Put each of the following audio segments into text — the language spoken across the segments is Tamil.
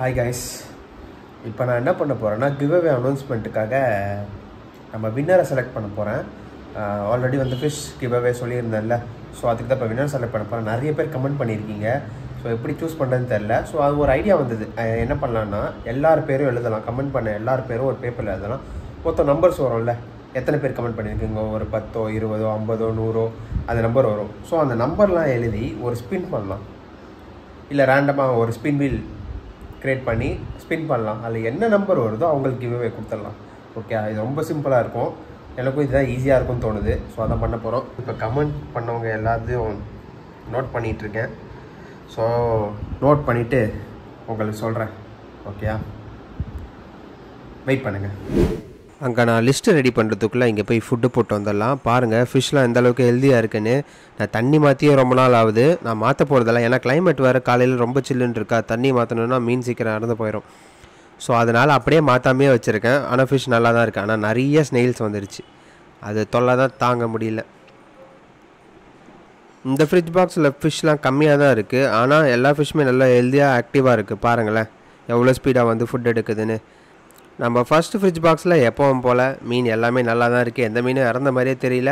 ஹாய் கைஸ், இப்போ நான் என்ன பண்ண போகிறேன்னா கிவ்அவே அனௌன்ஸ்மெண்ட்டுக்காக நம்ம வின்னரை செலக்ட் பண்ண போகிறேன். ஆல்ரெடி வந்து ஃபிஷ் கிவ்அவே சொல்லியிருந்தேன்ல, ஸோ அதுக்கு தான் இப்போ வின்னர் செலக்ட் பண்ண போகிறேன். நிறைய பேர் கமெண்ட் பண்ணியிருக்கீங்க, ஸோ எப்படி சூஸ் பண்ணுறதுன்னு தெரில. ஸோ அது ஒரு ஐடியா வந்தது. என்ன பண்ணலான்னா எல்லார் பேரும் எழுதலாம், கமெண்ட் பண்ண எல்லார் பேரும் ஒரு பேப்பரில் எழுதலாம். மொத்தம் நம்பர்ஸ் வரும்ல, எத்தனை பேர் கமெண்ட் பண்ணியிருக்கீங்க, ஒரு 10, 20, 50, 100 அந்த நம்பர் வரும். ஸோ அந்த நம்பர்லாம் எழுதி ஒரு ஸ்பின் பண்ணலாம், இல்லை ரேண்டமாக ஒரு ஸ்பின் வீல் க்ரியேட் பண்ணி ஸ்பின் பண்ணலாம். அதில் என்ன நம்பர் வருதோ அவங்களுக்கு கிவ்அவே கொடுத்துடலாம். ஓகே, இது ரொம்ப சிம்பிளாக இருக்கும். எனக்கும் இதுதான் ஈஸியாக இருக்கும்னு தோணுது. ஸோ அதான் பண்ண போகிறோம். இப்போ கமெண்ட் பண்ணவங்க எல்லாத்தையும் நோட் பண்ணிகிட்ருக்கேன். ஸோ நோட் பண்ணிவிட்டு உங்களுக்கு சொல்கிறேன். ஓகேயா, வெயிட் பண்ணுங்கள். அங்கே நான் லிஸ்ட்டு ரெடி பண்ணுறதுக்குள்ளே இங்கே போய் ஃபுட்டு போட்டு வந்துடலாம். பாருங்கள் ஃபிஷ்லாம் எந்த அளவுக்கு ஹெல்த்தியாக இருக்குன்னு. நான் தண்ணி மாற்றியே ரொம்ப நாள் ஆகுது. நான் மாற்ற போகிறதில்ல, ஏன்னா கிளைமேட் வேறு காலையில் ரொம்ப சில்லுன்னு இருக்கா. தண்ணி மாற்றணுன்னா மீன் சீக்கிரம் இறந்து போயிடும். ஸோ அதனால் அப்படியே மாற்றாமே வச்சுருக்கேன். ஆனால் ஃபிஷ் நல்லா தான் இருக்குது. ஆனால் நிறைய ஸ்னெயில்ஸ் வந்துருச்சு, அது தொல்லை தான் தாங்க முடியல. இந்த ஃப்ரிட்ஜ் பாக்ஸில் ஃபிஷ்லாம் கம்மியாக தான் இருக்குது, ஆனால் எல்லா ஃபிஷ்ஷுமே நல்லா ஹெல்த்தியாக ஆக்டிவாக இருக்குது. பாருங்களேன் எவ்வளோ ஸ்பீடாக வந்து ஃபுட் எடுக்குதுன்னு. நம்ம ஃபஸ்ட்டு ஃப்ரிட்ஜ் பாக்ஸில் எப்பவும் போல் மீன் எல்லாமே நல்லா தான் இருக்குது. எந்த மீனும் இறந்த மாதிரியே தெரியல.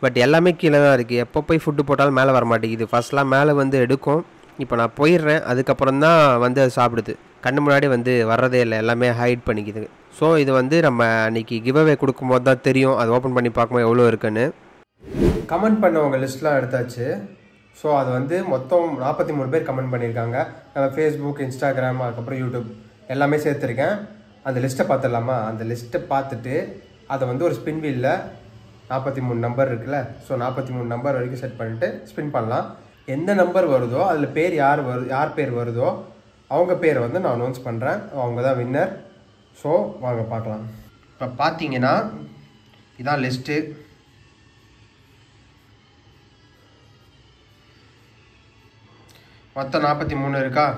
பட் எல்லாமே கீழே தான் இருக்குது. எப்போ போய் ஃபுட்டு போட்டாலும் மேலே வர மாட்டேங்குது. ஃபஸ்ட்லாம் மேலே வந்து எடுக்கும், இப்போ நான் போயிடுறேன், அதுக்கப்புறம் தான் வந்து அது சாப்பிடுது. கண்ணு முன்னாடி வந்து வர்றதே இல்லை, எல்லாமே ஹைட் பண்ணிக்குது. ஸோ இது வந்து நம்ம அன்றைக்கி கிவ்அவே கொடுக்கும்போது தான் தெரியும், அது ஓப்பன் பண்ணி பார்க்கும்போது எவ்வளோ இருக்குன்னு. கமெண்ட் பண்ணவங்க லிஸ்ட்லாம் எடுத்தாச்சு. ஸோ அது வந்து மொத்தம் 43 பேர் கமெண்ட் பண்ணியிருக்காங்க. நம்ம ஃபேஸ்புக், இன்ஸ்டாகிராம், அதுக்கப்புறம் யூடியூப் எல்லாமே சேர்த்துருக்கேன். அந்த லிஸ்ட்டை பார்த்துடலாமா? அந்த லிஸ்ட்டை பார்த்துட்டு அதை வந்து ஒரு ஸ்பின் வீலில் 43 நம்பர் இருக்குல்ல, ஸோ 43 நம்பர் வரைக்கும் செட் பண்ணிவிட்டு ஸ்பின் பண்ணலாம். எந்த நம்பர் வருதோ அதில் பேர் யார் பேர் வருதோ அவங்க பேரை வந்து நான் அனௌன்ஸ் பண்ணுறேன். அவங்க தான் வின்னர். ஸோ வாங்க பார்க்கலாம். இப்போ பார்த்தீங்கன்னா இதான் லிஸ்ட்டு. மொத்தம் 43 இருக்கா?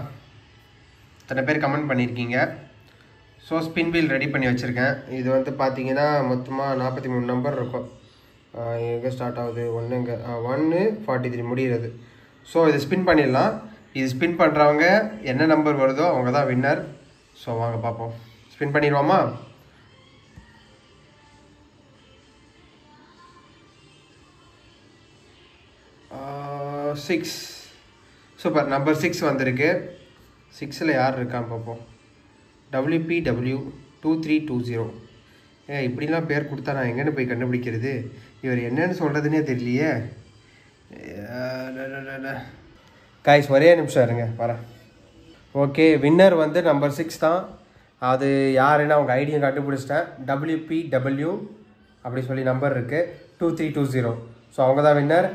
இத்தனை பேர் கமெண்ட் பண்ணியிருக்கீங்க. ஸோ ஸ்பின் வீல் ரெடி பண்ணி வச்சுருக்கேன். இது வந்து பார்த்தீங்கன்னா மொத்தமாக 43 நம்பர் இருக்கும். எங்கே ஸ்டார்ட் ஆகுது? 143 முடிகிறது. ஸோ இது ஸ்பின் பண்ணிடலாம். இது ஸ்பின் பண்ணுறவங்க என்ன நம்பர் வருதோ அவங்க தான் வின்னர். ஸோ வாங்க பார்ப்போம். ஸ்பின் பண்ணிடுவோமா? சிக்ஸ். சூப்பர், நம்பர் 6 வந்திருக்கு. 6ல் யார் இருக்கான்னு பார்ப்போம். WPW2320. இப்படிலாம் பேர் கொடுத்தா நான் எங்கன்னு போய் கண்டுபிடிக்கிறது? இவர் என்னன்னு சொல்கிறதுனே தெரியலையே. காய்ஸ் ஒரே நிமிஷம் இருங்க, வரேன். ஓகே, வின்னர் வந்து நம்பர் 6 தான். அது யாருன்னா அவங்க ஐடியை கண்டுபிடிச்சிட்டேன். WPW அப்படி சொல்லி நம்பர் இருக்குது, 2320. ஸோ அவங்க தான் வின்னர்.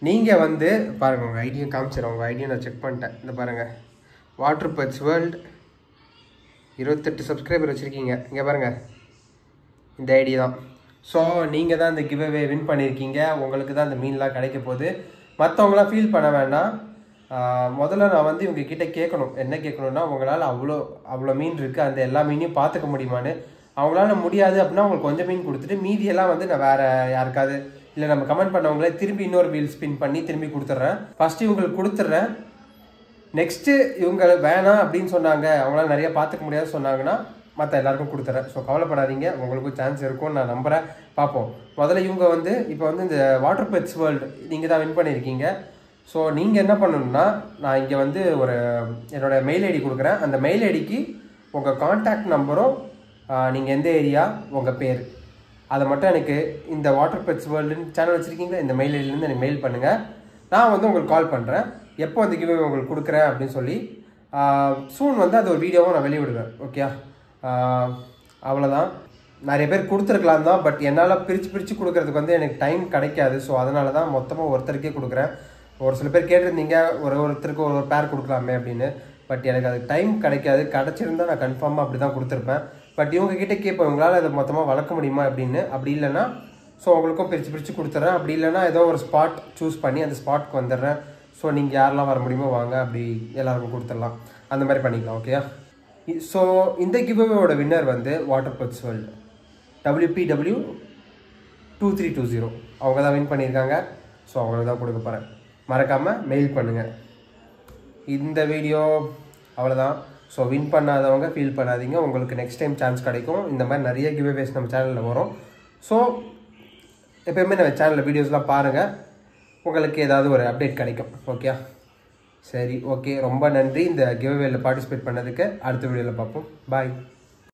நீங்கள் வந்து பாருங்கள், உங்கள் ஐடியை காமிச்சிடும். உங்கள் ஐடியை நான் செக் பண்ணிட்டேன். இந்த பாருங்கள், வாட்டர் பெட்ஸ் வேர்ல்டு 28 சப்ஸ்கிரைபர் வச்சுருக்கீங்க. இங்கே பாருங்கள், இந்த ஐடி தான். ஸோ நீங்கள் தான் இந்த கிவ்அவே வின் பண்ணியிருக்கீங்க. உங்களுக்கு தான் இந்த மீன்லாம் கிடைக்க போகுது. மற்றவங்களாம் ஃபீல் பண்ண வேண்டாம். முதல்ல நான் வந்து இவங்க கிட்டே கேட்கணும். என்ன கேட்கணுன்னா, உங்களால் அவ்வளோ மீன் இருக்குது, அந்த எல்லா மீனையும் பார்த்துக்க முடியுமான்னு. அவங்களால முடியாது அப்படின்னா அவங்களுக்கு கொஞ்சம் மீன் கொடுத்துட்டு மீதியெல்லாம் வந்து நான் வேறு யாருக்காவது, இல்லை நம்ம கமெண்ட் பண்ணவங்களே திரும்பி இன்னொரு வீல் ஸ்பின் பண்ணி திரும்பி கொடுத்துட்றேன். ஃபஸ்ட்டு இவங்களுக்கு கொடுத்துட்றேன். நெக்ஸ்ட்டு இவங்க வேணாம் அப்படின்னு சொன்னாங்க, அவங்களால நிறைய பார்த்துக்க முடியாது சொன்னாங்கன்னா மற்ற எல்லாருக்கும் கொடுத்துட்றேன். ஸோ கவலைப்படாதீங்க, உங்களுக்கும் சான்ஸ் இருக்கும்னு நான் நம்புகிறேன். பார்ப்போம். முதல்ல இவங்க வந்து இப்போ வந்து இந்த வாட்டர் பெட்ஸ் வேர்ல்டு நீங்கள் தான் வின் பண்ணியிருக்கீங்க. ஸோ நீங்கள் என்ன பண்ணணுன்னா, நான் இங்கே வந்து என்னோடய மெயில் ஐடி கொடுக்குறேன். அந்த மெயில் ஐடிக்கு உங்கள் கான்டாக்ட் நம்பரும், நீங்கள் எந்த ஏரியா, உங்கள் பேர், அதை மட்டும் எனக்கு இந்த வாட்டர் பெட்ஸ் வேர்ல்டுன்னு சேனல் வச்சுருக்கீங்களா, இந்த மெயில் ஐடியிலேருந்து எனக்கு மெயில் பண்ணுங்கள். நான் வந்து உங்களுக்கு கால் பண்ணுறேன், எப்போ அந்த கிவ்அவே உங்களுக்கு கொடுக்குறேன் அப்படின்னு சொல்லி. சூன் வந்து அது ஒரு வீடியோவும் நான் வெளியிடுவேன். ஓகே, அவ்வளோதான். நிறைய பேர் கொடுத்துருக்கலாம் தான், பட் என்னால் பிரித்து கொடுக்குறதுக்கு வந்து எனக்கு டைம் கிடைக்காது. ஸோ அதனால தான் மொத்தமாக ஒருத்தருக்கே கொடுக்குறேன். ஒரு சில பேர் கேட்டிருந்தீங்க ஒருத்தருக்கு ஒரு பேர் கொடுக்கலாமே அப்படின்னு. பட் எனக்கு அது டைம் கிடைக்காது. கிடச்சிருந்தால் நான் கன்ஃபார்மாக அப்படி தான் கொடுத்துருப்பேன். பட் இவங்ககிட்ட கேட்பேன், உங்களால் அதை மொத்தமாக வளர்க்க முடியுமா அப்படின்னு. அப்படி இல்லைன்னா ஸோ உங்களுக்கும் பிரித்து கொடுத்துட்றேன். அப்படி இல்லைன்னா ஏதோ ஒரு ஸ்பாட் சூஸ் பண்ணி அந்த ஸ்பாட்க்கு வந்துடுறேன். ஸோ நீங்கள் யாரெல்லாம் வர முடியுமோ வாங்க, அப்படி எல்லாருக்கும் கொடுத்துடலாம். அந்த மாதிரி பண்ணிக்கலாம். ஓகேயா? ஸோ இந்த கிவ்அவேவோட வின்னர் வந்து வாட்டர் பெட்ஸ் வேர்ல்டு WPW2320 அவங்க தான் வின் பண்ணியிருக்காங்க. ஸோ அவங்களுக்கு தான் கொடுக்க போகிறேன். மறக்காமல் மெயில் பண்ணுங்கள். இந்த வீடியோ அவ்வளோதான். ஸோ வின் பண்ணாதவங்க ஃபீல் பண்ணாதீங்க, உங்களுக்கு நெக்ஸ்ட் டைம் சான்ஸ் கிடைக்கும். இந்த மாதிரி நிறைய கிவ்அவேஸ் நம்ம சேனலில் வரும். ஸோ எப்போயுமே நம்ம சேனலில் வீடியோஸ்லாம் பாருங்கள், உங்களுக்கு ஏதாவது ஒரு அப்டேட் கிடைக்கும். ஓகே, சரி, ஓகே, ரொம்ப நன்றி இந்த கிவ்அவேல பார்ட்டிசிபேட் பண்ணதுக்கு. அடுத்த வீடியோவில் பார்ப்போம். பாய்.